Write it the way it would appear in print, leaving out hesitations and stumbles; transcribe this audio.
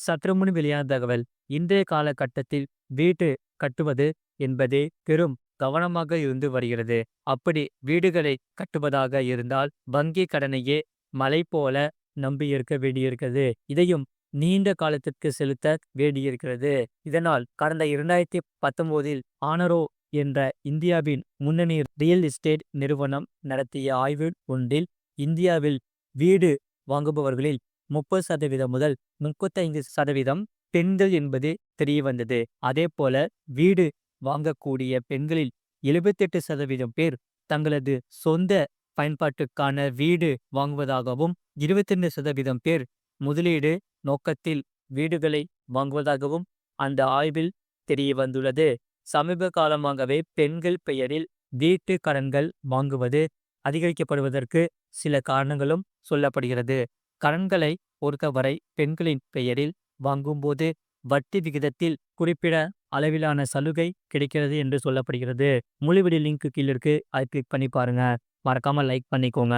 சற்று முன் வெளியான தகவல். இன்றைய காலகட்டத்தில் வீடு கட்டுவது என்பதே பெரும் கவனமாக இருந்து வருகிறது. அப்படி வீடுகளை கட்டுவதாக இருந்தால் வங்கி கடனையே மலை போல நம்பியிருக்க வேண்டியிருக்கிறது. இதையும் நீண்ட காலத்திற்கு செலுத்த வேண்டியிருக்கிறது. இதனால் கடந்த 2019இல் ஆனரோ என்ற இந்தியாவின் முன்னணி ரியல் எஸ்டேட் நிறுவனம் நடத்திய ஆய்வு ஒன்றில் இந்தியாவில் வீடு வாங்குபவர்களில் 30% முதல் 35% பெண்கள் என்பது தெரியவந்தது. அதேபோல வீடு வாங்கக்கூடிய பெண்களில் 78% பேர் தங்களது சொந்த பயன்பாட்டுக்கான வீடு வாங்குவதாகவும் 22% பேர் முதலீடு நோக்கத்தில் வீடுகளை வாங்குவதாகவும் அந்த ஆய்வில் தெரியவந்துள்ளது. சமீப காலமாகவே பெண்கள் பெயரில் வீட்டு கடன்கள் வாங்குவது அதிகரிக்கப்படுவதற்கு சில காரணங்களும் சொல்லப்படுகிறது. கடன்களை பொறுத்தவரை பெண்களின் பெயரில் வாங்கும்போது வட்டி விகிதத்தில் குறிப்பிட அளவிலான சலுகை கிடைக்கிறது என்று சொல்லப்படுகிறது. முழு வீடியோ லிங்க் கீழே இருக்கு. அதை கிளிக் பண்ணி பாருங்க. மறக்காம லைக் பண்ணிக்கோங்க.